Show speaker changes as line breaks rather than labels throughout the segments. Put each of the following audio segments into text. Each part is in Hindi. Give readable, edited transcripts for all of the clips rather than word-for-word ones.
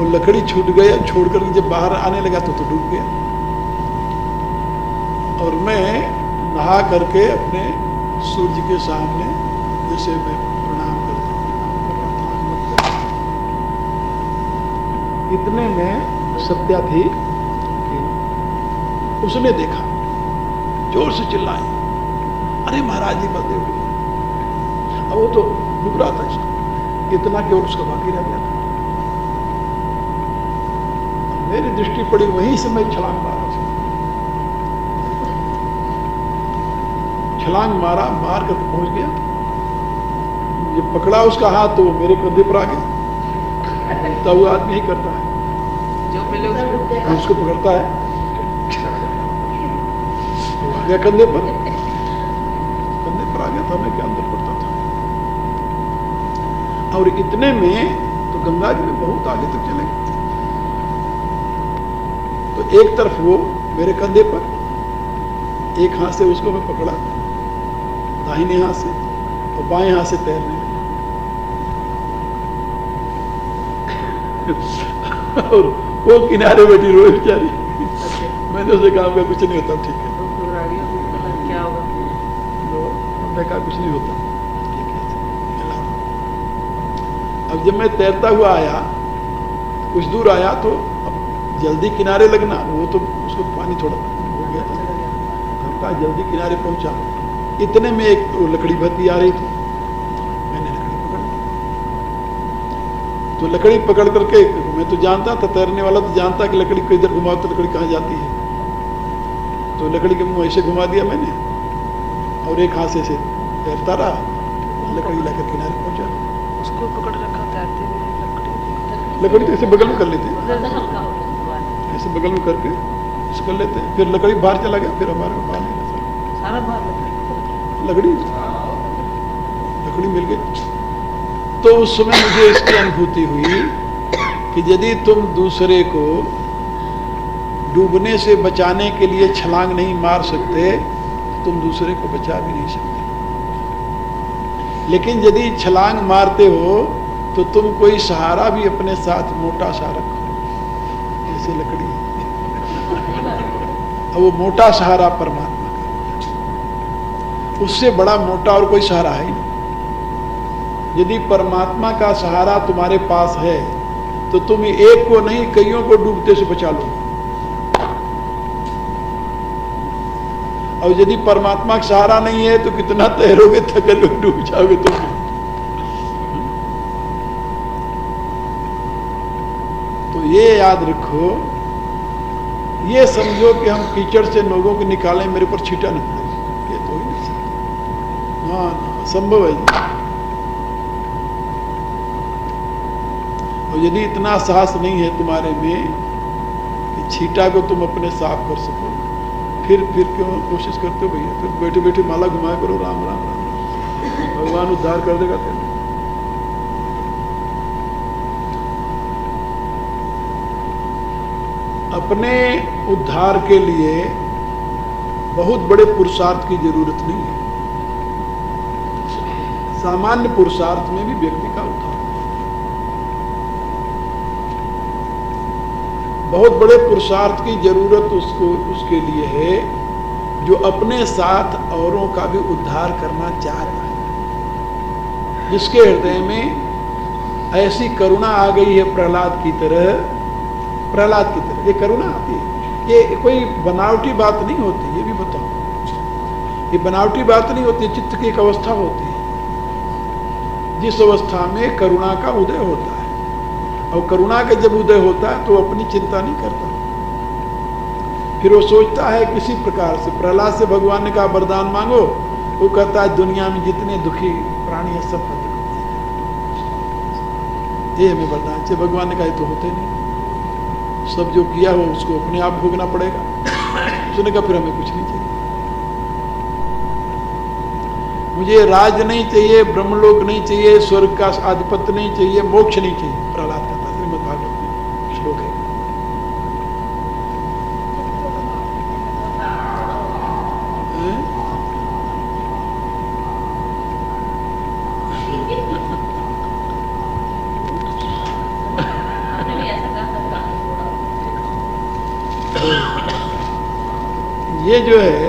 वो लकड़ी छूट गया, छोड़ करके जब बाहर आने लगा तो डूब गया। और मैं नहा करके अपने सूर्य के सामने जैसे मैं प्रणाम करता हूँ, इतने में सत्या थी कि उसने देखा, जोर से चिल्लाई, अरे महाराज जी बलदेव डूब। अब वो तो डूब रहा था, इतना कि और उसका बाकी रह गया था। मेरी दृष्टि पड़ी, वहीं से मैं छलांग मारा, छलांग मारा, मार कर पहुंच गया। ये पकड़ा उसका हाथ तो वो मेरे कंधे पर आ गया। तब वो आदमी ही करता है,
जो मिले
उसको पकड़ता है, आ गया कंधे पर, आ गया था, मैं क्या अंदर पड़ता था। और इतने में तो गंगा जी में बहुत आगे तक चले गए। तो एक तरफ वो मेरे कंधे पर, एक हाथ से उसको मैं पकड़ा, दाहिने हाथ से, और बाएं हाथ से तैरने लगे। और वो किनारे बैठी रोई बेचारी। मैंने उसे कहा कुछ नहीं होता, ठीक है,
क्या होगा?
मैं कहा कुछ नहीं होता, ठीक है। अब जब मैं तैरता हुआ आया, कुछ दूर आया, तो अब जल्दी किनारे लगना, वो तो उसको पानी थोड़ा हो गया था, कहा जल्दी किनारे पहुंचा। इतने में एक तो लकड़ी भरती आ रही थी, मैंने लकड़ी पकड़ ली। तो लकड़ी पकड़ करके, मैं तो जानता था, तैरने वाला तो जानता कि लकड़ी को इधर घुमाओ तो लकड़ी कहाँ जाती है। तो लकड़ी के मुंह ऐसे घुमा दिया मैंने, और एक हाथ से तैरता रहा, लकड़ी लाकर किनारे पहुंचा।
उसको पकड़ रखा तैरते हुए,
लकड़ी तो ऐसे बगल में कर लेते हैं, ऐसे बगल में करके ऐसे कर लेते हैं, फिर लकड़ी बाहर चला गया, फिर हमारे को बाहर नहीं
सारा बाहर
लकड़ी मिल गई। तो उस समय मुझे इसकी अनुभूति हुई कि यदि तुम दूसरे को डूबने से बचाने के लिए छलांग नहीं मार सकते, तुम दूसरे को बचा भी नहीं सकते। लेकिन यदि छलांग मारते हो तो तुम कोई सहारा भी अपने साथ मोटा सा रखो, जैसे लकड़ी। अब वो मोटा सहारा परमात्मा का, उससे बड़ा मोटा और कोई सहारा है ही नहीं। यदि परमात्मा का सहारा तुम्हारे पास है तो तुम एक को नहीं, कईयों को डूबते से बचा लो। और यदि परमात्मा का सहारा नहीं है तो कितना तैरोगे, थकोगे, डूब जाओगे तुम। तो ये याद रखो, ये समझो कि हम कीचड़ से लोगों को निकालें, मेरे पर छींटा नहीं पड़ेगा, ये तो ही नहीं सकता। ना संभव है। और यदि इतना साहस नहीं है तुम्हारे में कि छींटा को तुम अपने साफ कर सको, फिर क्यों कोशिश करते हो भैया? फिर बैठे बैठे माला घुमाया करो, राम राम राम, भगवान उद्धार कर देगा तेरा। अपने उद्धार के लिए बहुत बड़े पुरुषार्थ की जरूरत नहीं है। सामान्य पुरुषार्थ में भी व्यक्ति का उद्धार, बहुत बड़े पुरुषार्थ की जरूरत उसके लिए है जो अपने साथ औरों का भी उद्धार करना चाहता है, जिसके हृदय में ऐसी करुणा आ गई है प्रहलाद की तरह। ये करुणा आती है, ये कोई बनावटी बात नहीं होती, ये भी बताओ, ये बनावटी बात नहीं होती, चित्त की एक अवस्था होती है जिस अवस्था में करुणा का उदय होता है। और करुणा का जब उदय होता है तो अपनी चिंता नहीं करता, फिर वो सोचता है किसी प्रकार से। प्रहलाद से भगवान ने कहा वरदान मांगो, वो कहता है दुनिया में जितने दुखी प्राणी है सब दुख, ये हमें वरदान से। भगवान ने कहा तो होते नहीं, सब जो किया हो उसको अपने आप भोगना पड़ेगा। उसने कहा फिर हमें कुछ नहीं चाहिए, मुझे राज नहीं चाहिए, ब्रह्मलोक नहीं चाहिए, स्वर्ग का आधिपत्य नहीं चाहिए, मोक्ष नहीं चाहिए। प्रहलाद कहता, श्रीमद् भागवत में श्लोक है।
आपने भी ऐसा
ये जो है,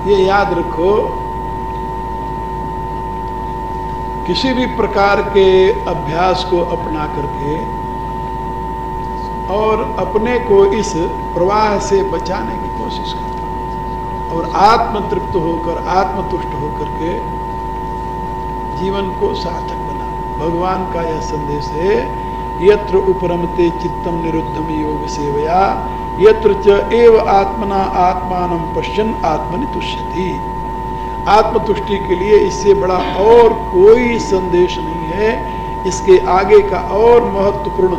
ये याद रखो, किसी भी प्रकार के अभ्यास को अपना करके और अपने को इस प्रवाह से बचाने की कोशिश करता और आत्मतृप्त होकर, आत्मतुष्ट होकर के जीवन को सार्थक बना। भगवान का यह संदेश है, यत्र उपरमते चित्तम निरुद्धम योग सेवया यत्र च एव आत्मना आत्मानं पश्यन् आत्मनि तुष्यति। आत्मतुष्टि के लिए इससे बड़ा और कोई संदेश नहीं है। इसके आगे का और महत्वपूर्ण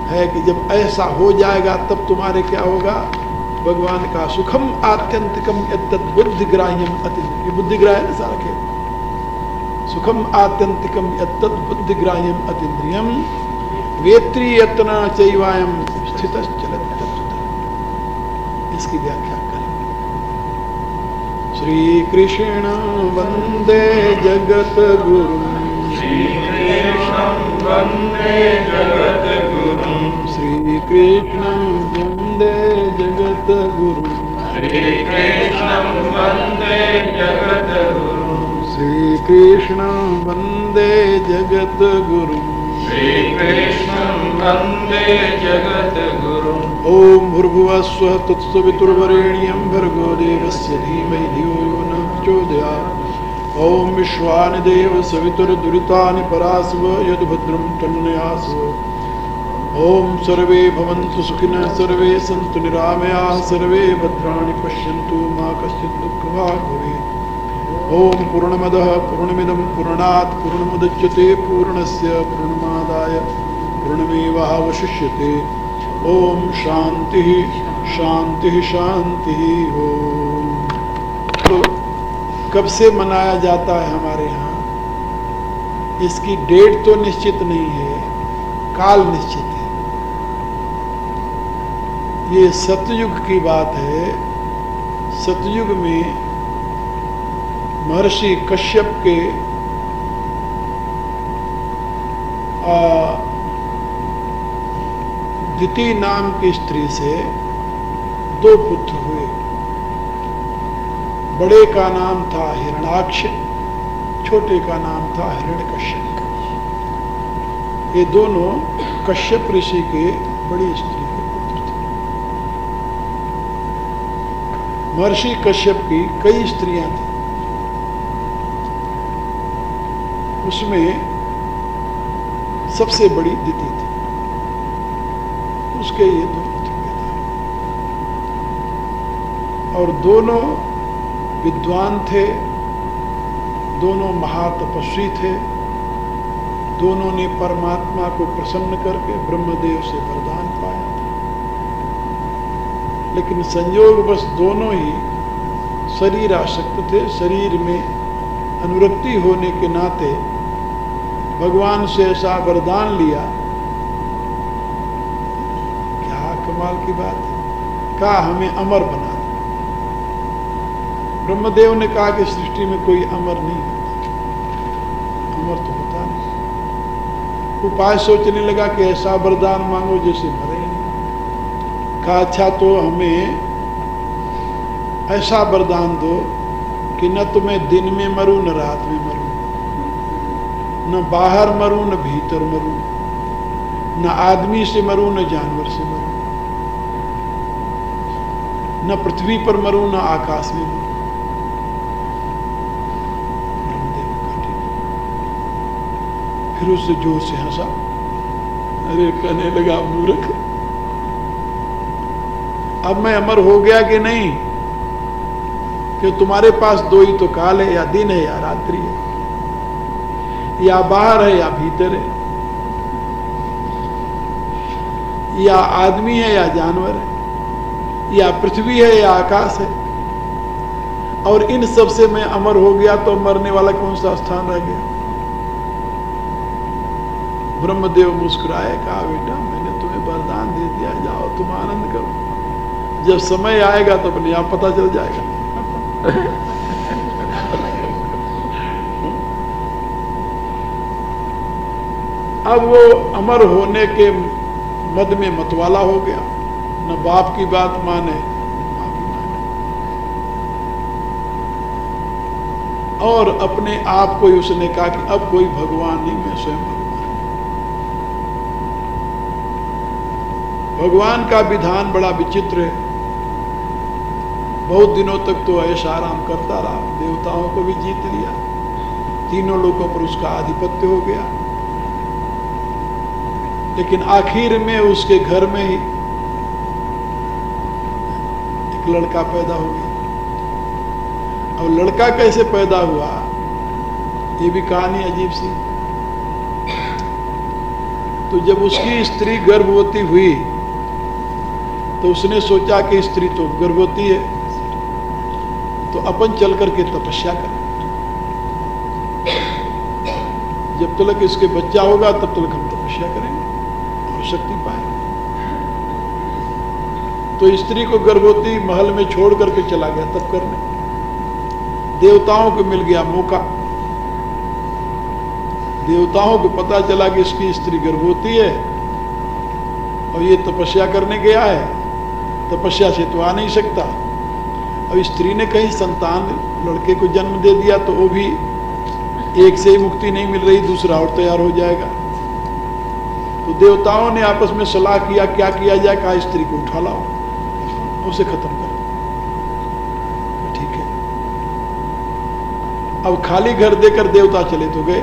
है कि जब ऐसा हो जाएगा तब तुम्हारे क्या होगा। भगवान का सुखम आत्यंतिकम यत्तत् बुद्धिग्राह्यम अतीन्द्रियम, ये बुद्धिग्राह्य सारा खेल। सुखम आत्यंतिकम यत्तत् बुद्धिग्राह्यम अतीन्द्रियम वेत्री यत्न चैवायम स्थितश्चलति तत्त्वतः। इसकी व्याख्या करें। श्री कृष्ण वंदे जगत गुरु,
श्री कृष्ण वंदे जगत गुरु,
श्री कृष्ण वंदे जगत गुरु,
श्री कृष्ण वंदे जगत गुरु,
श्री कृष्ण वंदे जगत गुरु,
श्री कृष्ण वंदे जगत गुरु।
ओम भूर्भुवः स्वः तत्सवितुर्वरेण्यं भर्गो देवस्य धीमहि धियो यो न प्रचोदयात्। ओम विश्वानिदेव सवितुर्दुरितानि परासव यद्भद्रं तन्नयासव। ओम सर्वे भवन्तु सुखिनः, सर्वे सन्तु निरामयाः, सर्वे भद्राणि पश्यन्तु मा कश्चित् दुःखभाग् भवेत्। ओम पूर्णमदः पूर्णमिदं पूर्णात् पूर्णमुदच्यते पूर्णस्य पूर्णमादाय पूर्णमेवावशिष्यते। ओम शांति शांति शांति। ओम। तो कब से मनाया जाता है हमारे यहाँ, इसकी डेट तो निश्चित नहीं है, काल निश्चित है। ये सतयुग की बात है। सतयुग में महर्षि कश्यप के दिति नाम की स्त्री से 2 पुत्र हुए। बड़े का नाम था हिरणाक्ष, छोटे का नाम था हिरण्यकश्यप। ये दोनों कश्यप ऋषि के बड़ी स्त्री के पुत्र थे। महर्षि कश्यप की कई स्त्रियां थी, उसमें सबसे बड़ी दिति थी। उसके ये 2 पुत्र पैदा हुए और दोनों विद्वान थे, दोनों महातपस्वी थे। दोनों ने परमात्मा को प्रसन्न करके ब्रह्मदेव से वरदान पाया था। लेकिन संयोगवश दोनों ही शरीर आसक्त थे। शरीर में अनुरक्ति होने के नाते भगवान से ऐसा वरदान लिया, क्या कमाल की बात है, कहा हमें अमर बना दो। ब्रह्मदेव ने कहा कि सृष्टि में कोई अमर नहीं होता, अमर तो होता नहीं। उपाय सोचने लगा कि ऐसा वरदान मांगो जैसे मरे ही नहीं। कहा अच्छा तो हमें ऐसा वरदान दो कि न तो मैं दिन में मरूं न रात में मरूं, न बाहर मरूं न भीतर मरूं, न आदमी से मरूं न जानवर से मरूं, न पृथ्वी पर मरूं न आकाश में मरूं। ब्रह्मदेव का ठीक। फिर उससे जोर से हंसा, अरे कहने लगा मूर्ख, अब मैं अमर हो गया कि नहीं, कि तुम्हारे पास 2 ही तो काल है, या दिन है या रात्रि है, या बाहर है या भीतर है, या आदमी है या जानवर है, या पृथ्वी है या आकाश है। और इन सब से मैं अमर हो गया तो मरने वाला कौन सा स्थान रह गया। ब्रह्मदेव मुस्कुराए, कहा बेटा मैंने तुम्हें वरदान दे दिया, जाओ तुम आनंद करो, जब समय आएगा तो अपने आप पता चल जाएगा। अब वो अमर होने के मद में मतवाला हो गया, न बाप की बात माने, माँ की और अपने आप को ही उसने कहा कि अब कोई भगवान नहीं, मैं स्वयं भगवान। भगवान का विधान बड़ा विचित्र है। बहुत दिनों तक तो ऐशा आराम करता रहा, देवताओं को भी जीत लिया, तीनों लोगों पर उसका आधिपत्य हो गया, लेकिन आखिर में उसके घर में ही एक लड़का पैदा हो गया। और लड़का कैसे पैदा हुआ, ये भी कहानी अजीब सी। तो जब उसकी स्त्री गर्भवती हुई तो उसने सोचा कि स्त्री तो गर्भवती है, तो अपन चल करके तपस्या करें, जब तक इसके बच्चा होगा तब तक हम तपस्या करेंगे और शक्ति पाएंगे। तो स्त्री को गर्भवती महल में छोड़ करके चला गया तप करने। देवताओं को मिल गया मौका। देवताओं को पता चला कि इसकी स्त्री गर्भवती है और ये तपस्या करने गया है, तपस्या से तो आ नहीं सकता। अब स्त्री ने कहीं संतान लड़के को जन्म दे दिया तो वो भी एक से ही मुक्ति नहीं मिल रही, दूसरा और तैयार हो जाएगा। तो देवताओं ने आपस में सलाह किया क्या किया जाए। कहा स्त्री को उठा लाओ, उसे खत्म कर। ठीक है। अब खाली घर देकर देवता चले तो गए,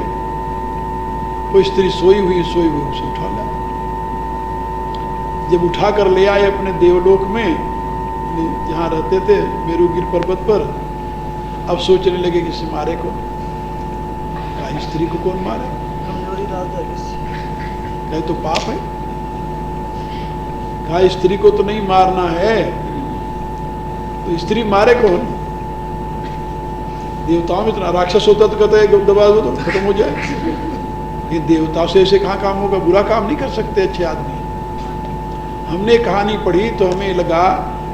वो स्त्री सोई हुई उसे उठा लाया। जब उठा कर ले आए अपने देवलोक में जहां रहते थे मेरुगिर पर्वत पर, अब सोचने लगे कि इसे मारे कौन। कहा स्त्री को कौन मारे, कहे तो पाप है। कहा स्त्री को तो नहीं मारना है, तो स्त्री मारे कौन। देवताओं में इतना राक्षस होता तो कहते हैं दबा दो तो खत्म हो जाए। ये देवताओं से ऐसे कहाँ काम होगा, बुरा काम नहीं कर सकते अच्छे आदमी। हमने कहानी पढ़ी तो हमें लगा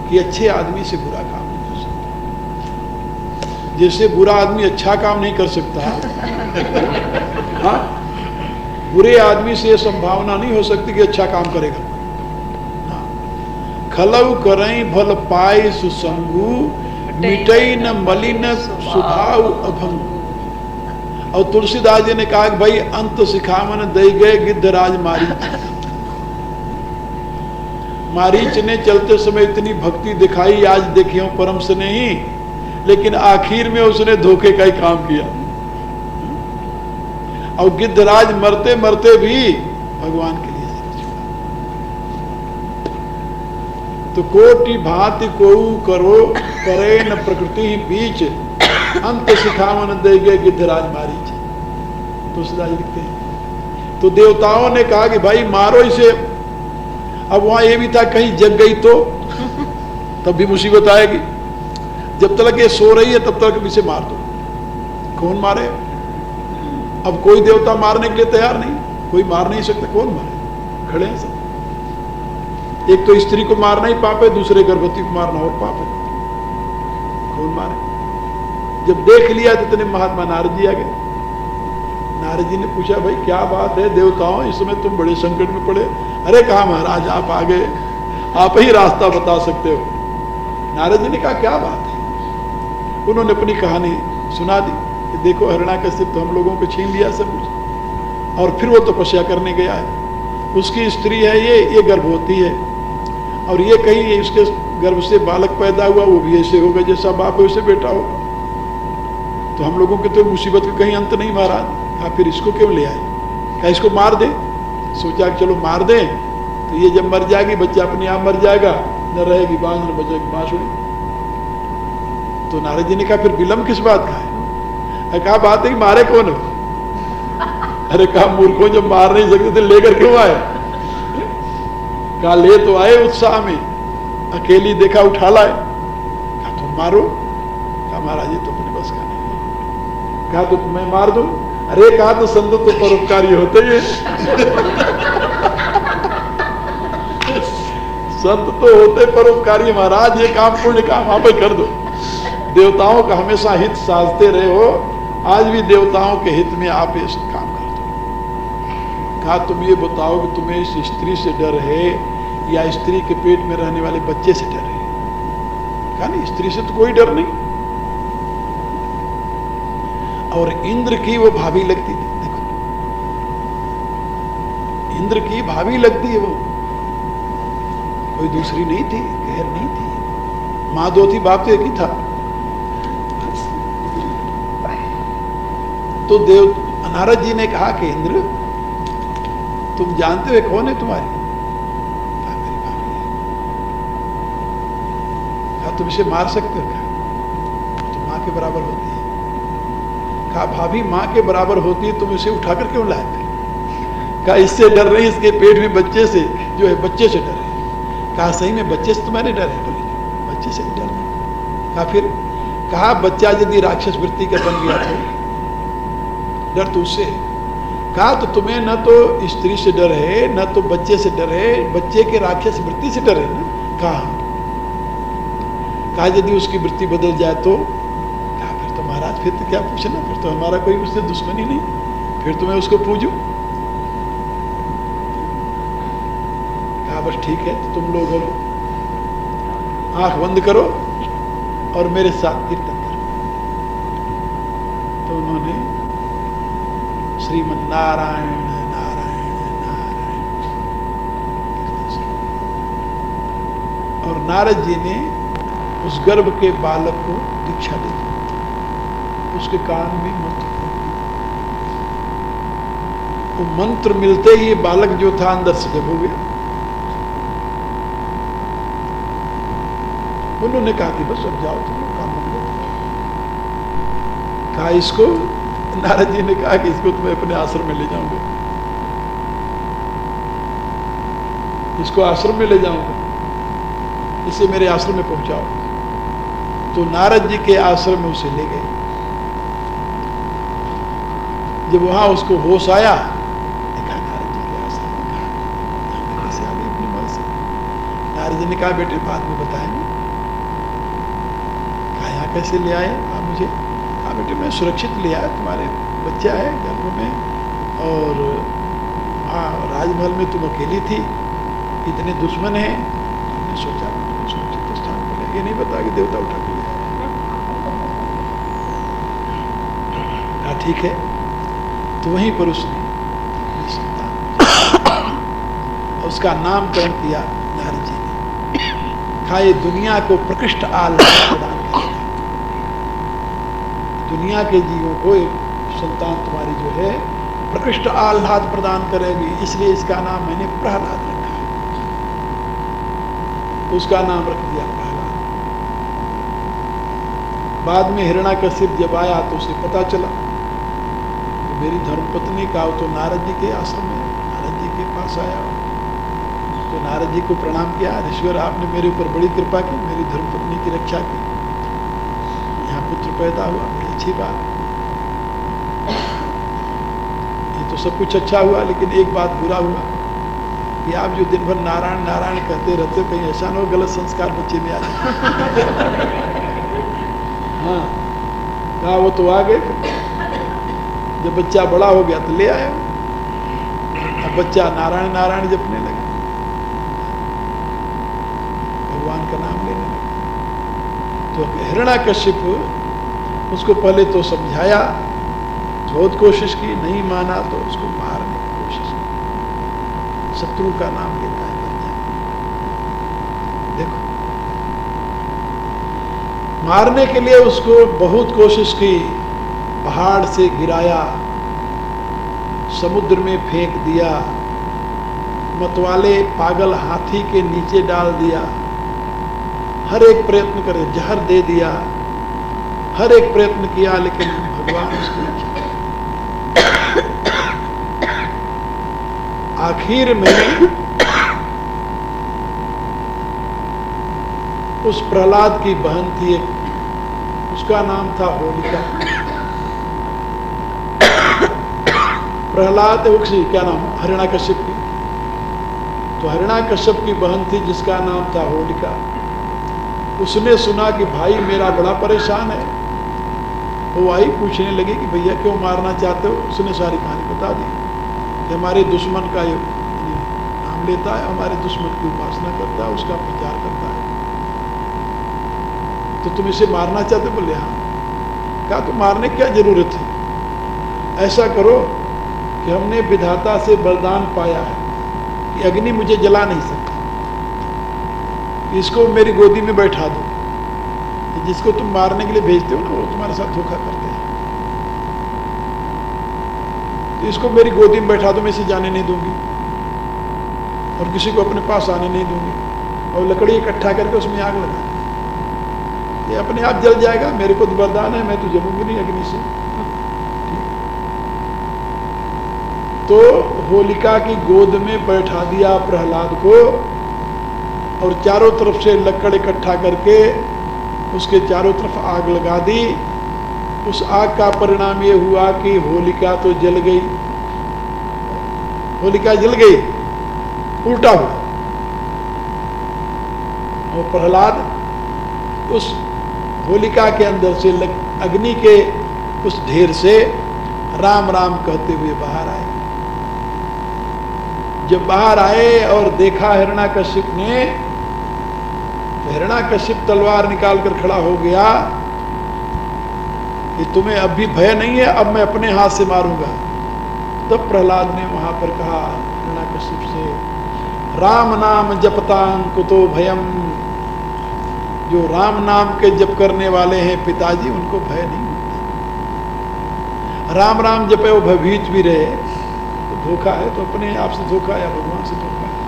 कि अच्छे आदमी से बुरा काम नहीं कर सकता, जैसे बुरा आदमी अच्छा काम नहीं कर सकता। हाँ, बुरे आदमी से यह संभावना नहीं हो सकती कि अच्छा काम करेगा। हाँ। खलऊ करई भल पाए सुसंगु, मिटई न मलिन स्वभाव अभंगु। और तुलसीदास जी ने कहा कि भाई अंत सिखावन दे गए गिद्धराज मारीच। मारीच ने चलते समय इतनी भक्ति दिखाई, आज देखियो परम से नहीं, लेकिन आखिर में उसने धोखे का ही काम किया। और गिद्धराज मरते मरते भी भगवान के लिए छोड़ा। तो कोटि भांति को करो करे न प्रकृति बीच, अंत सिखावन दे गए गिद्धराज मारीच। तुलसीदास लिखते हैं। तो देवताओं ने कहा कि भाई मारो इसे। अब वहां ये भी था कहीं जग गई तो तब भी मुसीबत आएगी। जब तक ये सो रही है तब तक इसे मार दो। कौन मारे। अब कोई देवता मारने के लिए तैयार नहीं, कोई मार नहीं सकता, कौन मारे। खड़े हैं सब। एक तो स्त्री को मारना ही पाप है, दूसरे गर्भवती को मारना और पाप है। कौन मारे। जब देख लिया तो इतने महात्मा नारद जी आ गए। नारद जी ने पूछा भाई क्या बात है देवताओं, इस समय तुम बड़े संकट में पड़े। अरे कहा महाराज आप आ गए, आप ही रास्ता बता सकते हो। नारद जी ने कहा क्या बात है। उन्होंने अपनी कहानी सुना दी कि देखो हिरण्याकश्यप तो हम लोगों को छीन लिया सब कुछ, और फिर वो तपस्या करने गया है। उसकी स्त्री है ये गर्भवती है, और ये कहीं इसके गर्भ से बालक पैदा हुआ, वो भी ऐसे होगा जैसा बाप है वैसे बेटा होगा। तो हम लोगों के तो मुसीबत का कहीं अंत नहीं महाराज। कहा फिर इसको क्यों ले आए। कहा इसको मार दे। सोचा कि चलो मार दें, तो ये जब मर जाएगी बच्चा अपने आप मर जाएगा, न रहेगी बांझ न बचेगी बांसुरी। तो नारद जी ने कहा फिर विलंब किस बात का है। कहा बात है कि मारे कौन हो। अरे कहा मूर्खों जब मार नहीं सकते थे लेकर क्यों आए। कहा ले तो आए उत्साह में, अकेली देखा उठा लाए। कहा तुम मारो। कहा महाराज ये तो अपने बस का नहीं। कहा तो मैं मार दूं। अरे कहा तो संत तो परोपकारी होते ही संत तो होते परोपकारी महाराज, ये काम पुण्य काम आप ही कर दो। देवताओं का हमेशा हित साधते रहे हो, आज भी देवताओं के हित में आप ये काम कर दो। कहा तुम ये बताओ कि तुम्हें इस स्त्री से डर है या स्त्री के पेट में रहने वाले बच्चे से डर है। कहा नहीं स्त्री से तो कोई डर नहीं। और इंद्र की वो भाभी लगती थी। देखो, इंद्र की भाभी लगती है वो, कोई दूसरी नहीं थी, गैर नहीं थी। माँ दो थी, बाप तो एक ही था। तो देव नारद जी ने कहा कि इंद्र, तुम जानते हो कौन है तुम्हारी? कहा मेरी भाभी है। कहा तुम इसे मार सकते हो? कहा तो माँ के बराबर होती है। कहा भाभी माँ के बराबर होती है, तुम इसे उठाकर क्यों लाए? कहा इससे डर नहीं, इसके पेट में बच्चे से जो है, बच्चे से डर है। कहा सही में बच्चे से तुम्हारे डर है? बोले बच्चे से डर नहीं। कहा फिर? कहा बच्चा यदि राक्षस वृत्ति का बन गया तो डर तो उससे है। कहा तो तुम्हें न तो स्त्री से डर है, न तो बच्चे से डर है, बच्चे के राक्षस वृत्ति से डर है ना? कहा यदि उसकी वृत्ति बदल जाए तो? कहा फिर तो महाराज, फिर तो क्या पूछना, फिर तो हमारा कोई उससे दुश्मनी नहीं, फिर तो मैं उसको पूजूं। कहा बस ठीक है, तो तुम लोग आंख बंद करो और मेरे साथ कीर्तन करो। तो उन्होंने श्रीमन नारायण नारायण नारायण और नारद जी ने उस गर्भ के बालक को दीक्षा दे दी। उसके कान में मंत्र वो मंत्र मिलते ही ये बालक जो था अंदर से जब हो गया। उन्होंने कहा कि बस अब जाओ तुम लोग, काम हो गया। कहा इसको, नारद जी ने कहा कि इसको तुम्हें अपने आश्रम में ले जाऊंगा, इसको आश्रम में ले जाऊंगा, इसे मेरे आश्रम में पहुंचाओ। तो नारद जी के आश्रम में उसे ले गए। जब वहां उसको होश आया, देखा नारद जी के आश्रम में, कहा कैसे आ गई अपनी मां से? नारद जी ने कहा बेटे बाद में बताएंगे। कहा यहाँ कैसे ले आए आप मुझे? कहा बेटे मैं सुरक्षित ले आया, तुम्हारे बच्चा है गर्भ में, और हाँ राजमहल में तुम अकेली थी, इतने दुश्मन हैं, हमने सोचा सुरक्षित स्थान पर ले। ये नहीं बता कि देवता उठा के ले आए। कहा ठीक है। तो वहीं पर उसने उसका नामकरण किया नारद जी ने। कहा ये दुनिया को प्रकृष्ट आह्लाद प्रदान करेगा, दुनिया के जीवों को एक संतान तुम्हारी जो है प्रकृष्ट आह्लाद प्रदान करेगी, इसलिए इसका नाम मैंने प्रहलाद रखा है। उसका नाम रख दिया प्रहलाद। बाद में हिरण्याकश्यप जब आया तो उसे पता चला तो मेरी धर्मपत्नी का, तो नारद जी के आश्रम में नारद जी के पास आया, तो नारद जी को प्रणाम किया, ऋषिवर आपने मेरे ऊपर बड़ी कृपा की, मेरी धर्मपत्नी की रक्षा की, यहाँ पुत्र पैदा हुआ, बड़ी अच्छी बात। ये तो सब कुछ अच्छा हुआ, लेकिन एक बात बुरा हुआ कि आप जो दिन भर नारायण नारायण कहते रहते, कहीं ऐसा न हो गलत संस्कार बच्चे में आ जाए। हाँ कहा वो तो आ गए, जब बच्चा बड़ा हो गया तो ले आया। अब बच्चा नारायण नारायण जपने लगा, भगवान का नाम लेने लगा। तो हिरण्याकश्यप उसको पहले तो समझाया, बहुत कोशिश की, नहीं माना तो उसको मारने की कोशिश की। शत्रु का नाम लेता है बच्चा। देखो, मारने के लिए उसको बहुत कोशिश की, पहाड़ से गिराया, समुद्र में फेंक दिया, मतवाले पागल हाथी के नीचे डाल दिया, हर एक प्रयत्न करे, जहर दे दिया, हर एक प्रयत्न किया, लेकिन भगवान उसको आखिर में उस प्रहलाद की बहन थी एक, उसका नाम था होलिका। प्रहलाद उसी क्या नाम, हिरण्याकश्यप की, तो हिरण्याकश्यप की बहन थी जिसका नाम था होलिका। उसने सुना कि भाई मेरा बड़ा परेशान है, वो आई पूछने लगी कि भैया क्यों मारना चाहते हो? उसने सारी कहानी बता दी कि हमारे दुश्मन का ये नाम लेता है, हमारे दुश्मन की उपासना करता है, उसका प्रचार करता है, तो तुम इसे मारना चाहते? बोले हाँ। कहा तो मारने की क्या जरूरत है, ऐसा करो कि हमने विधाता से वरदान पाया है कि अग्नि मुझे जला नहीं सकती, इसको मेरी गोदी में बैठा दो। जिसको तुम मारने के लिए भेजते हो ना, वो तुम्हारे साथ धोखा करते हैं। तो इसको मेरी गोदी में बैठा दो, मैं इसे जाने नहीं दूंगी और किसी को अपने पास आने नहीं दूंगी, और लकड़ी इकट्ठा करके उसमें आग लगा, ये अपने आप जल जाएगा। मेरे को वरदान है, मैं तो जलूंगी नहीं अग्नि से। तो होलिका की गोद में बैठा दिया प्रहलाद को, और चारों तरफ से लकड़ इकट्ठा करके उसके चारों तरफ आग लगा दी। उस आग का परिणाम ये हुआ कि होलिका तो जल गई, होलिका जल गई, उल्टा हुआ, और प्रहलाद उस होलिका के अंदर से अग्नि के उस ढेर से राम राम कहते हुए बाहर आए। जब बाहर आए और देखा हिरण्याकशिप ने, तो हिरण्याकशिप तलवार निकालकर खड़ा हो गया कि तुम्हें अब भी भय नहीं है, अब मैं अपने हाथ से मारूंगा। तब प्रहलाद ने वहां पर कहा हिरण्याकशिप से, राम नाम जपतां कुतो भयम, जो राम नाम के जप करने वाले हैं पिताजी, उनको भय नहीं होता। राम राम जपे वो भयभीत भी रहे तो धोखा है, तो अपने आप से धोखा या भगवान से धोखा है।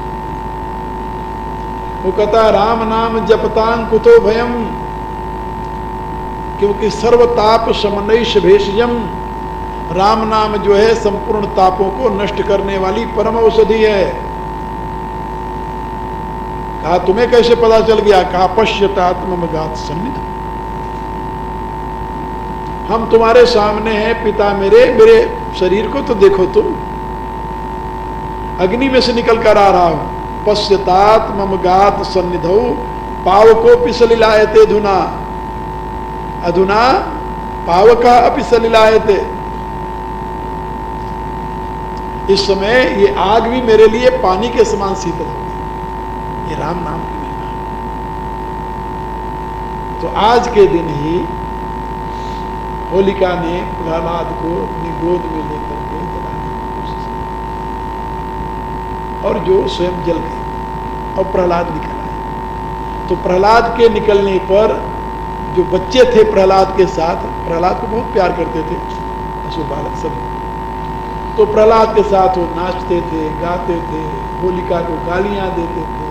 वो कहता है राम नाम जपतां कुतो भयम, क्योंकि सर्वताप शमनैष भेषजम, राम नाम जो है संपूर्ण तापों को नष्ट करने वाली परम औषधि है। कहा तुम्हें कैसे पता चल गया? कहा पश्यतात्मगात सन्निध, हम तुम्हारे सामने हैं पिता मेरे, मेरे शरीर को तो देखो तुम, अग्नि में से निकल कर आ रहा हूं। पश्यतात मम गात सन्निधौ पावको पिसलिलायते धुना, अधुना पावका अपि सलिलायते, इस समय ये आग भी मेरे लिए पानी के समान शीतल हो गई। ये राम नाम की महिमा है। तो आज के दिन ही होलिका ने प्रहलाद को अपनी गोद में लेकर के जलाने की कोशिश की, और जो स्वयं जल गए और प्रहलाद निकल आए। तो प्रहलाद के निकलने पर जो बच्चे थे प्रहलाद के साथ, प्रहलाद को बहुत प्यार करते थे अशोक बालक सब, तो प्रहलाद के साथ वो नाचते थे, गाते थे, होलिका को गालियां देते थे।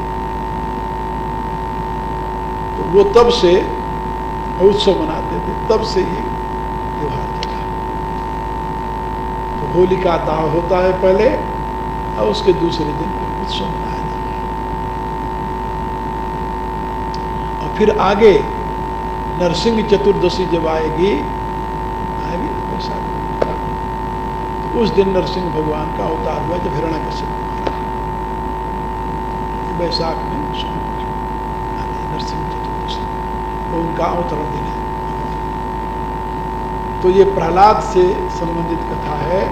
तो वो तब से उत्सव मनाते थे, तब से ये त्योहार चला। तो होलिका दाह होता है पहले, और उसके दूसरे दिन उत्सव मनाया जाता है। और फिर आगे नरसिंह चतुर्दशी जब आएगी वैशाख, तो उस दिन नरसिंह भगवान का अवतार हुआ जब हिरण्याकशिप मारा, वैशाख में नरसिंह चतुर्दशी, तो उनका अवतरण दिन है। तो ये प्रहलाद से संबंधित कथा है।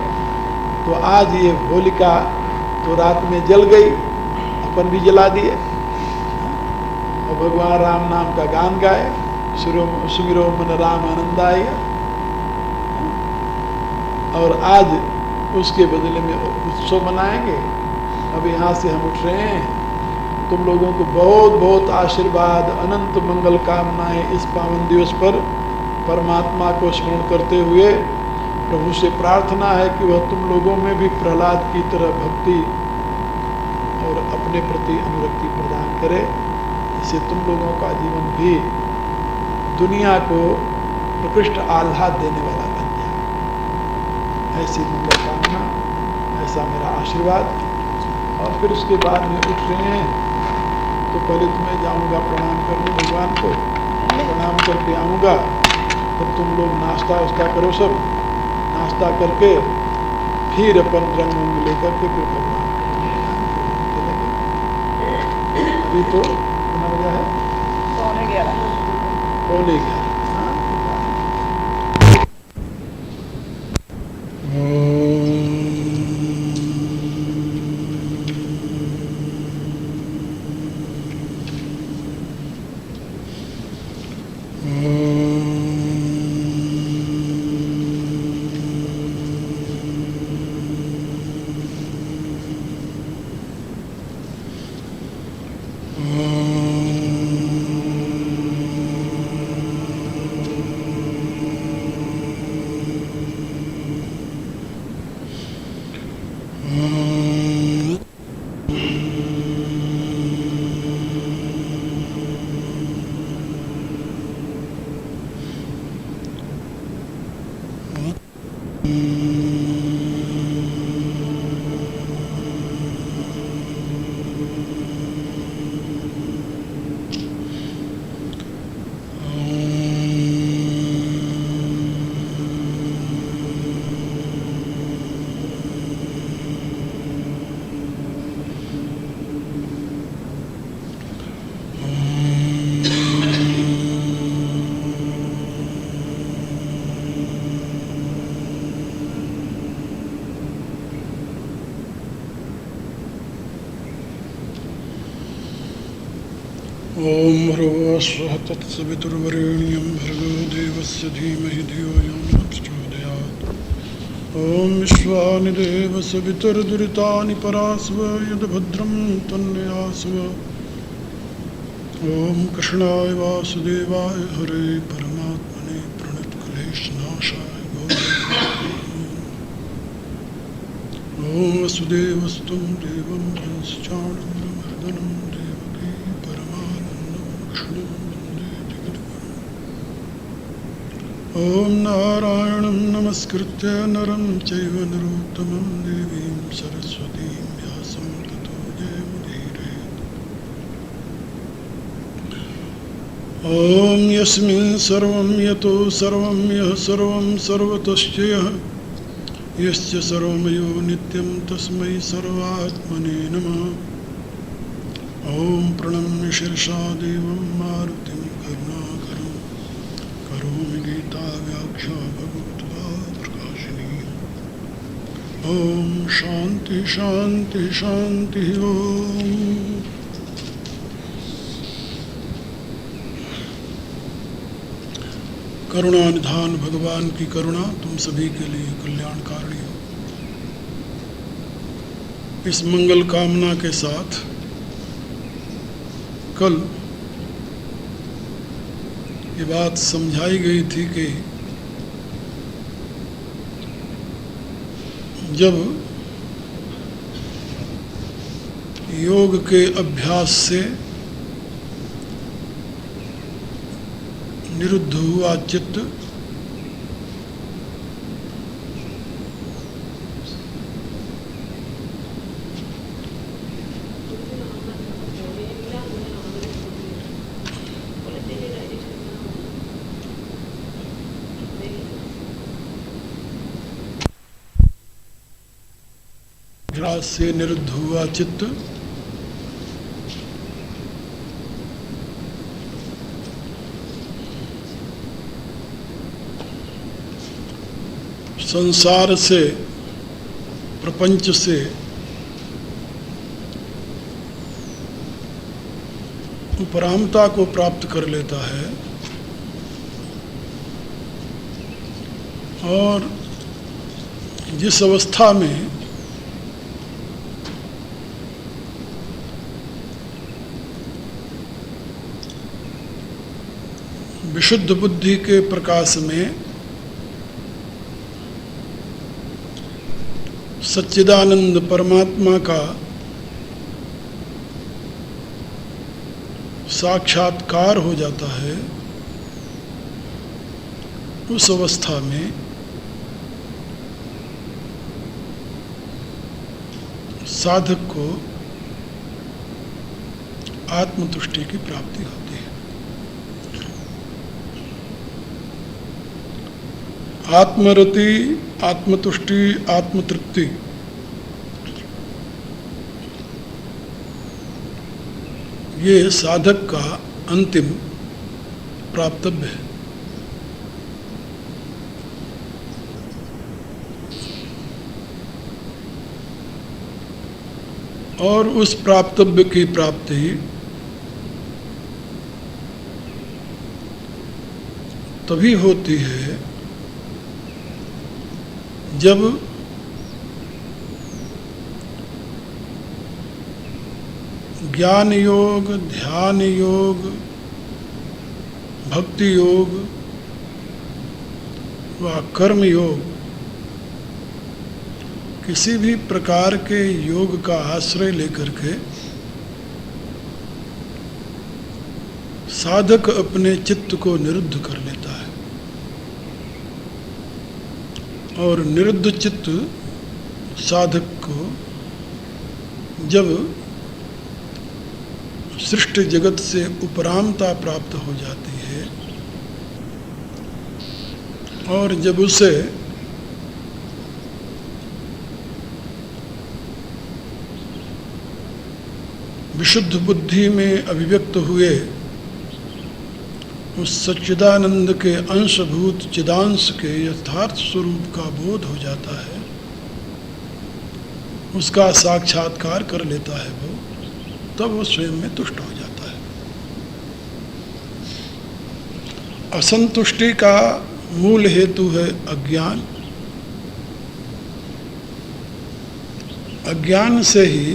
तो आज ये होलिका तो रात में जल गई, अपन भी जला दिए, और भगवान राम नाम का गान गाए, सुमिरो मन राम आनंद आएगा। और आज उसके बदले में उत्सव मनाएंगे। अब यहाँ से हम उठ रहे हैं, तुम लोगों को बहुत बहुत आशीर्वाद, अनंत मंगल कामनाएं इस पावन दिवस पर। परमात्मा को स्मरण करते हुए प्रभु से प्रार्थना है कि वह तुम लोगों में भी प्रहलाद की तरह भक्ति और अपने प्रति अनुरक्ति प्रदान करे, इससे तुम लोगों का जीवन भी दुनिया को प्रकृष्ट आह्लाद देने वाला बन जाए। ऐसी मंगल कामना, ऐसा मेरा आशीर्वाद। और फिर उसके बाद में उठ रहे हैं, तो पहले तुम्हें जाऊंगा प्रणाम करने भगवान को, प्रणाम करके आऊँगा, तब तुम लोग नाश्ता उसका करो, सब नाश्ता करके फिर अपन रंग उंग लेकर के फिर भगवान चलेंगे। अभी तो कितना बजा है?
11:15।
पौने 11। ओम भर्गोस्वः तत्सवितुर्वरेण्यं भर्गो देवस्य धीमहि धियो यो न प्रचोदयात्। ओम विश्वानि देव सवितुर्दुरितानि परास्व यद्भद्रं तन्नयास्व। ओम कृष्णाय वासुदेवाय हरे परमात्मने प्रणतक्लेशनाशाय गौरवाय। ओम वसुदेवस्तं देवं कंसचाणूरमर्दनं देवकी परमानन्दं कृष्णं वन्दे जगद्गुरुम्। ओम नारायणं नमस्कृत्य नरं चैव नरोत्तमं देवीं सरस्वतीं व्यासं ततो जयमुदीरयेत्। ओम यस्मिन् सर्वं यतो सर्वं यः सर्वं सर्वतश्च यस्य सर्वमयो नित्यं तस्मै सर्वात्मने नमः। ओम प्रणम्य शिरसा देवं मारुतिं करुणाकरं करोमि गीताव्याख्या भगवद्गीताप्रकाशिनी। ओम शांति शांति शांति। ओम करुणा निधान भगवान की करुणा तुम सभी के लिए कल्याणकारी हो। इस मंगल कामना के साथ कल ये बात समझाई गई थी कि जब योग के अभ्यास से निरुद्ध हुआ चित्त ग्रास से निरुद्ध हुआ चित्त संसार से प्रपंच से उपरामता को प्राप्त कर लेता है और जिस अवस्था में विशुद्ध बुद्धि के प्रकाश में सच्चिदानंद परमात्मा का साक्षात्कार हो जाता है, उस अवस्था में साधक को आत्मतुष्टि की प्राप्ति होती है। आत्मरति, आत्मतुष्टि, आत्मतृप्ति ये साधक का अंतिम प्राप्तव्य है। और उस प्राप्तव्य की प्राप्ति तभी होती है जब ज्ञान योग, ध्यान योग, भक्ति योग व कर्म योग किसी भी प्रकार के योग का आश्रय लेकर के साधक अपने चित्त को निरुद्ध कर लेता है। और निरुद्ध चित्त साधक को जब सृष्टि जगत से उपरामता प्राप्त हो जाती है और जब उसे विशुद्ध बुद्धि में अभिव्यक्त हुए उस सच्चिदानंद के अंशभूत चिदांश के यथार्थ स्वरूप का बोध हो जाता है, उसका साक्षात्कार कर लेता है वो, तब वो स्वयं में तुष्ट हो जाता है। असंतुष्टि का मूल हेतु है अज्ञान। अज्ञान से ही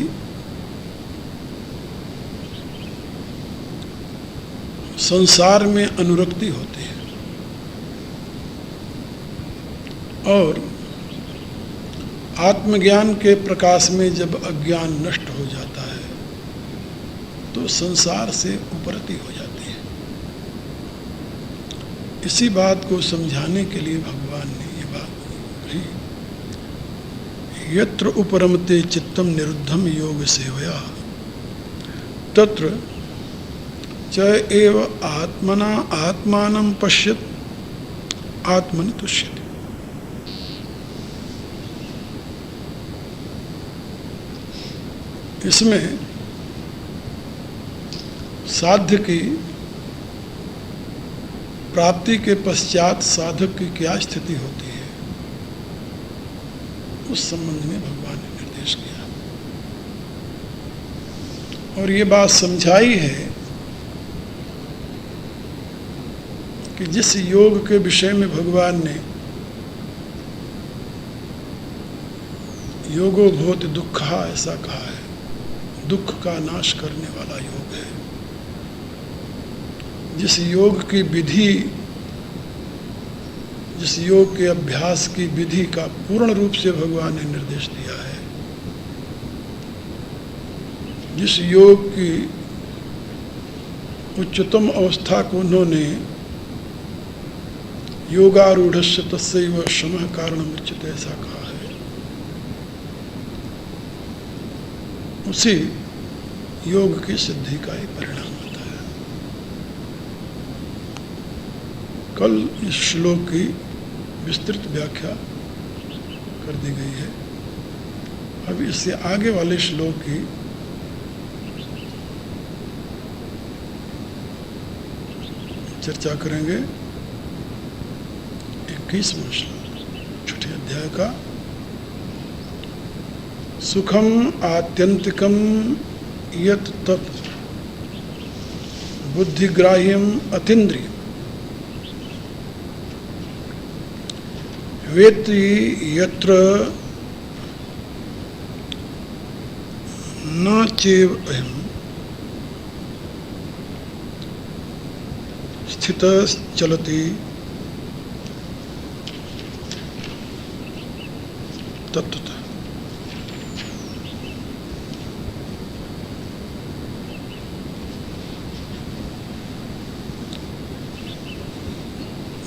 संसार में अनुरक्ति होती है और आत्मज्ञान के प्रकाश में जब अज्ञान नष्ट हो जाता है तो संसार से उपरति हो जाती है। इसी बात को समझाने के लिए भगवान ने ये बात कही, यत्र उपरमते चित्तम निरुद्धम योग सेवया तत्र च एव आत्मना आत्मानं पश्यत आत्मनि तुष्यति। इसमें साध्य की प्राप्ति के पश्चात साधक की क्या स्थिति होती है, उस संबंध में भगवान ने निर्देश किया और ये बात समझाई है कि जिस योग के विषय में भगवान ने योगो भूत दुखा ऐसा कहा है, दुख का नाश करने वाला योग है, जिस योग की विधि, जिस योग के अभ्यास की विधि का पूर्ण रूप से भगवान ने निर्देश दिया है, जिस योग की उच्चतम अवस्था को उन्होंने योगारूढ़स्य तस्यैव शमः कारणम् उच्यते ऐसा कहा है, उसी योग की सिद्धि का ही परिणाम होता है। कल इस श्लोक की विस्तृत व्याख्या कर दी गई है। अब इससे आगे वाले श्लोक की चर्चा करेंगे। 21वां श्लोक छठे अध्याय का। सुखम आत्यंतिकम यत् तत् बुद्धिग्राह्यम अतीन्द्रियम वेत्ति यत्र न चैव अयम् स्थितः चलति तत्तः।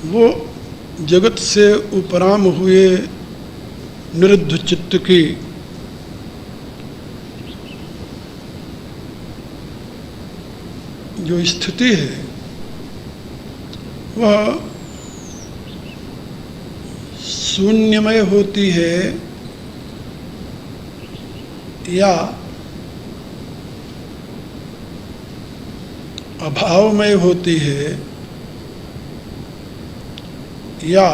वो जगत से उपराम हुए निरुद्ध चित्त की जो स्थिति है वह शून्यमय होती है या अभावमय होती है या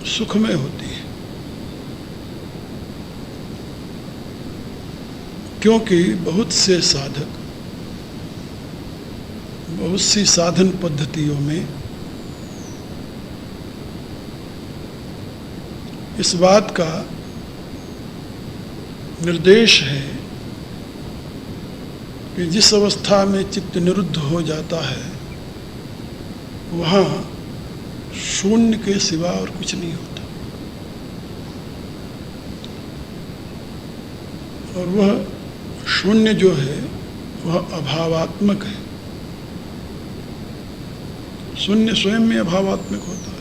सुखमय होती है, क्योंकि बहुत से साधक बहुत सी साधन पद्धतियों में इस बात का निर्देश है कि जिस अवस्था में चित्त निरुद्ध हो जाता है वहाँ शून्य के सिवा और कुछ नहीं होता और वह शून्य जो है वह अभावात्मक है। शून्य स्वयं में अभावात्मक होता है।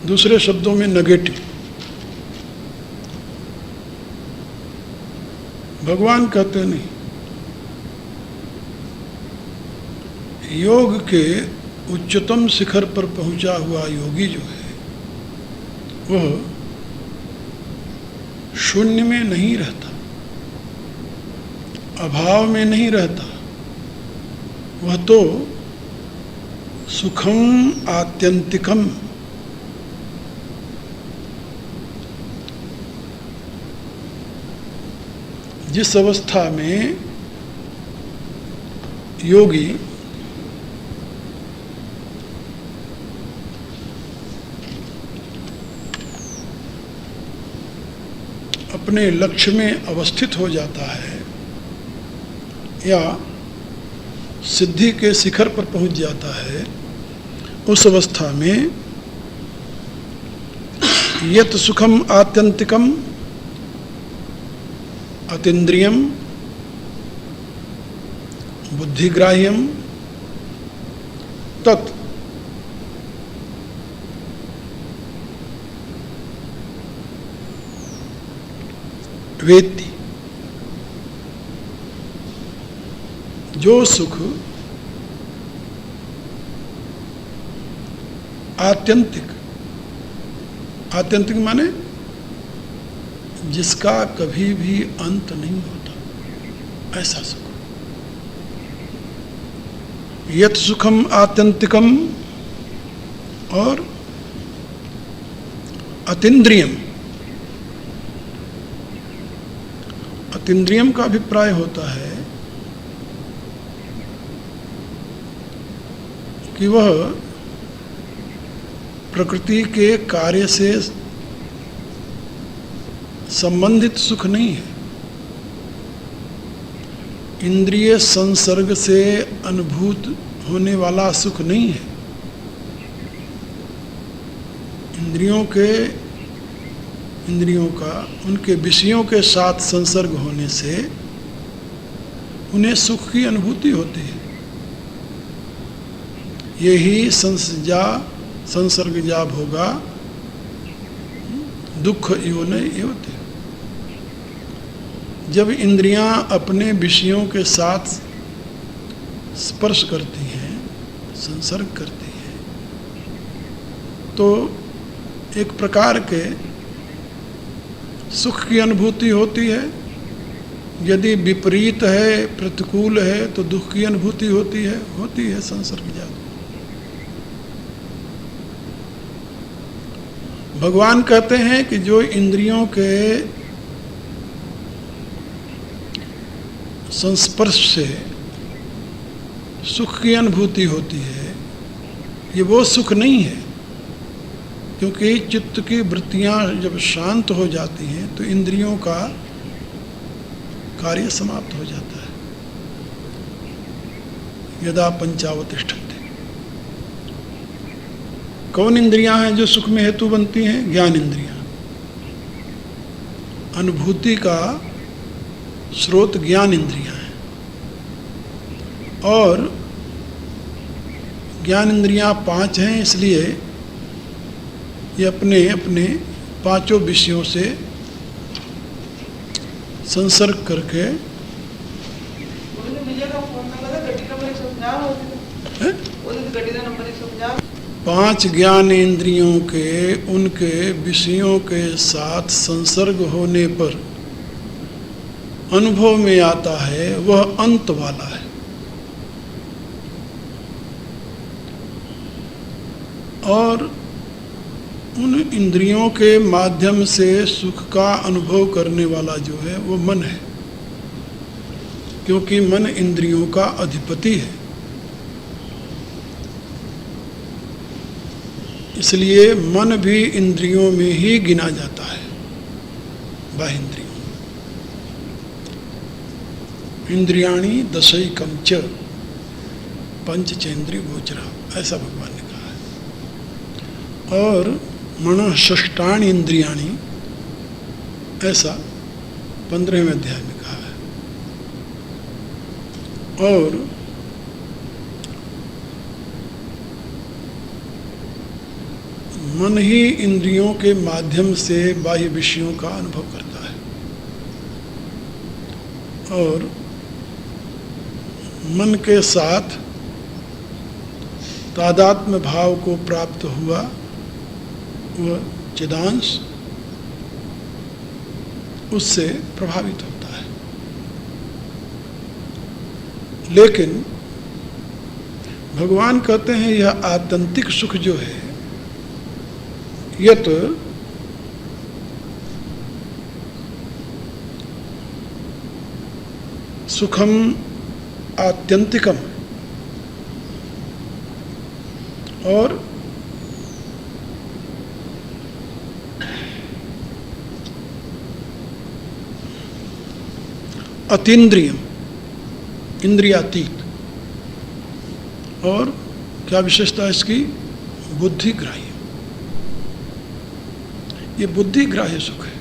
दूसरे शब्दों में नेगेटिव। भगवान कहते नहीं, योग के उच्चतम शिखर पर पहुंचा हुआ योगी जो है वह शून्य में नहीं रहता, अभाव में नहीं रहता, वह तो सुखम आत्यंतिकम, जिस अवस्था में योगी अपने लक्ष्य में अवस्थित हो जाता है या सिद्धि के शिखर पर पहुंच जाता है, उस अवस्था में यत सुखम आत्यंतिकम अतीन्द्रियम बुद्धिग्राह्यम तत् वेत्ति। जो सुख आत्यंतिक, आत्यंतिक माने जिसका कभी भी अंत नहीं होता, ऐसा सुख। यत सुखम आत्यंतिकम और अतीन्द्रियम। अतीन्द्रियम का अभिप्राय होता है कि वह प्रकृति के कार्य से संबंधित सुख नहीं है, इंद्रिय संसर्ग से अनुभूत होने वाला सुख नहीं है। इंद्रियों का उनके विषयों के साथ संसर्ग होने से उन्हें सुख की अनुभूति होती है। यही संसर्गजा भोगा दुख योनि एवते। जब इंद्रियां अपने विषयों के साथ स्पर्श करती हैं, संसर्ग करती हैं, तो एक प्रकार के सुख की अनुभूति होती है। यदि विपरीत है, प्रतिकूल है, तो दुख की अनुभूति होती है संसर्गजा। भगवान कहते हैं कि जो इंद्रियों के संस्पर्श से सुख की अनुभूति होती है, ये वो सुख नहीं है, क्योंकि चित्त की वृत्तियां जब शांत हो जाती हैं तो इंद्रियों का कार्य समाप्त हो जाता है। यदा पंचावतिष्ठन्ते। कौन इंद्रियां हैं जो सुख में हेतु बनती हैं? ज्ञान इंद्रियां। अनुभूति का स्रोत ज्ञान इंद्रियां हैं, और ज्ञान इंद्रियां 5 हैं, इसलिए ये अपने अपने 5 विषयों से संसर्ग करके पांच ज्ञान इंद्रियों के उनके विषयों के साथ संसर्ग होने पर अनुभव में आता है, वह अंत वाला है। और उन इंद्रियों के माध्यम से सुख का अनुभव करने वाला जो है वो मन है, क्योंकि मन इंद्रियों का अधिपति है। इसलिए मन भी इंद्रियों में ही गिना जाता है, बाह्य इंद्रियों। इंद्रियाणि दशैकम च पंचचेन्द्रिय गोचरा, ऐसा भगवान ने कहा है। और मनः षष्ठाणि इंद्रियाणि, ऐसा 15वें अध्याय में कहा है। और मन ही इंद्रियों के माध्यम से बाह्य विषयों का अनुभव करता है, और मन के साथ तादात्म्य भाव को प्राप्त हुआ वह चिदांश उससे प्रभावित होता है। लेकिन भगवान कहते हैं यह आत्यंतिक सुख जो है, यत सुखम आत्यंतिकम और अतीन्द्रियम, इंद्रियातीत, और क्या विशेषता है इसकी? बुद्धिग्राह्य। ये बुद्धिग्राह्य सुख है,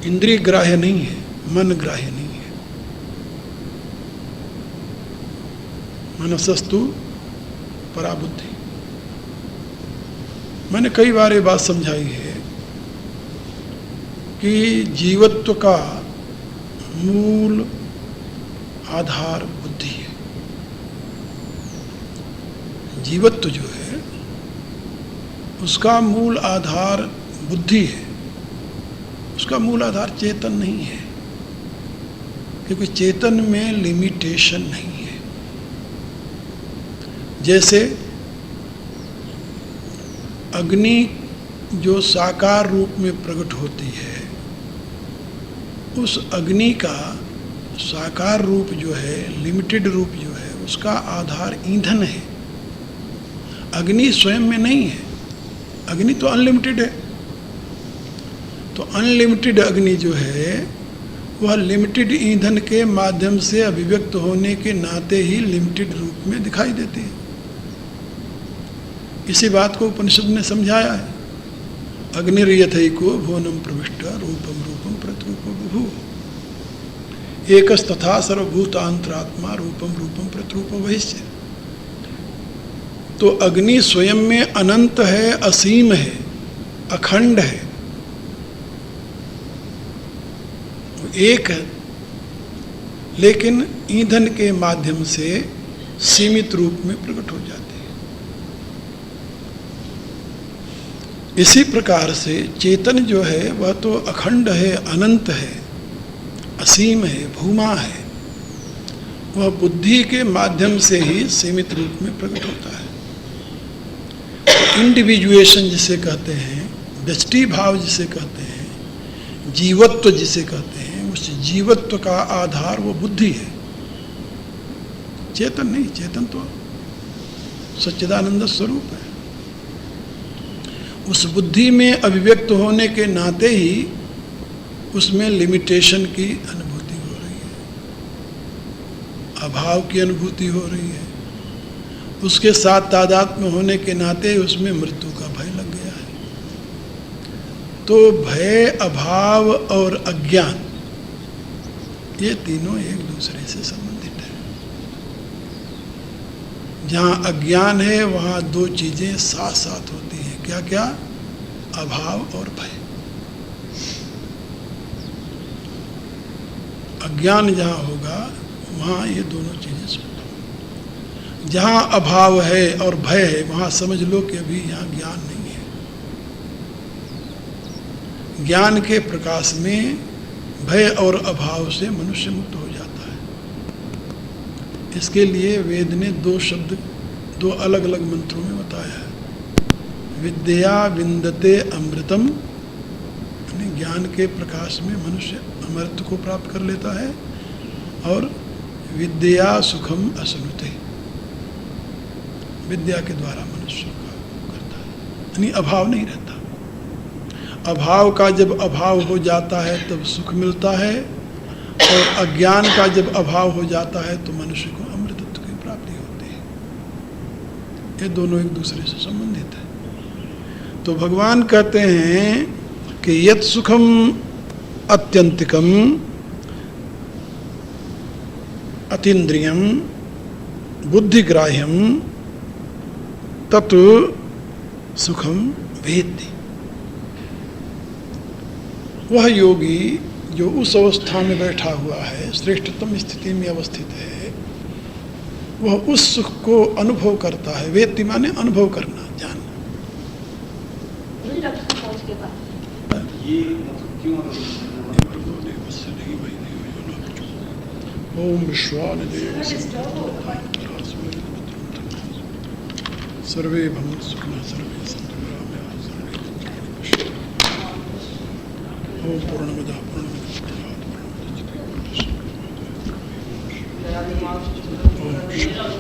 इंद्रिय ग्राह्य नहीं है, मन ग्राह्य नहीं है। मनसस्तु पराबुद्धि। मैंने कई बार ये बात समझाई है कि जीवत्व का मूल आधार बुद्धि है। जीवत्व जो है उसका मूल आधार बुद्धि है, उसका मूल आधार चेतन नहीं है, क्योंकि चेतन में लिमिटेशन नहीं है। जैसे अग्नि जो साकार रूप में प्रकट होती है, उस अग्नि का साकार रूप जो है, लिमिटेड रूप जो है, उसका आधार ईंधन है, अग्नि स्वयं में नहीं है। अग्नि तो अनलिमिटेड है। तो अनलिमिटेड अग्नि जो है वह लिमिटेड ईंधन के माध्यम से अभिव्यक्त होने के नाते ही लिमिटेड रूप में दिखाई देती है। इसी बात को उपनिषद ने समझाया है। अग्निर्यथैको भुवनं प्रविष्ट रूपम रूपम प्रतिरूपो बुभु एकस्तथा सर्वभूतांतरात्मा रूपम रूपम प्रतिरूपो वहिष्य। तो अग्नि स्वयं में अनंत है, असीम है, अखंड है, एक है, लेकिन ईंधन के माध्यम से सीमित रूप में प्रकट हो जाती है। इसी प्रकार से चेतन जो है वह तो अखंड है, अनंत है, असीम है, भूमा है, वह बुद्धि के माध्यम से ही सीमित रूप में प्रकट होता है। इंडिविजुएशन जिसे कहते हैं, व्यष्टि भाव जिसे कहते हैं, जीवत्व जिसे कहते हैं, उस जीवत्व का आधार वो बुद्धि है, चेतन नहीं। चेतन तो सच्चिदानंद स्वरूप है। उस बुद्धि में अभिव्यक्त होने के नाते ही उसमें लिमिटेशन की अनुभूति हो रही है, अभाव की अनुभूति हो रही है। उसके साथ तादात्म्य होने के नाते उसमें मृत्यु का भय लग गया है। तो भय, अभाव और अज्ञान, ये तीनों एक दूसरे से संबंधित है। जहाँ अज्ञान है वहाँ दो चीजें साथ साथ होती हैं। क्या क्या? अभाव और भय। अज्ञान जहाँ होगा वहाँ ये दोनों चीजें सुन। जहाँ अभाव है और भय है वहाँ समझ लो कि अभी यहाँ ज्ञान नहीं है। ज्ञान के प्रकाश में भय और अभाव से मनुष्य मुक्त हो जाता है। इसके लिए वेद ने दो शब्द, दो अलग अलग मंत्रों में बताया है। विद्या विन्दते अमृतम, यानी ज्ञान के प्रकाश में मनुष्य अमृत को प्राप्त कर लेता है, और विद्या सुखम अश्नुते, विद्या के द्वारा मनुष्य का करता है, यानी अभाव नहीं रहता। अभाव का जब अभाव हो जाता है तब सुख मिलता है, और अज्ञान का जब अभाव हो जाता है तो मनुष्य को अमृतत्व की प्राप्ति होती है। ये दोनों एक दूसरे से संबंधित है। तो भगवान कहते हैं कि यत् सुखम अत्यंतिकम अतीन्द्रियम बुद्धिग्राह्यम तत् सुखम वेत्ति। वह योगी जो उस अवस्था में बैठा हुआ है, श्रेष्ठतम स्थिति में अवस्थित है, वह उस सुख को अनुभव करता है। वेत्ति माने अनुभव करना, जानना। ओम विश्वानिदेव सर्वे भवन्तु सुखिनः सर्वे सन्तु निरामयाः सर्वे ओम पूर्णमदः पूर्णमिदं पूर्णात् पूर्णमुदच्यते कृष्ण।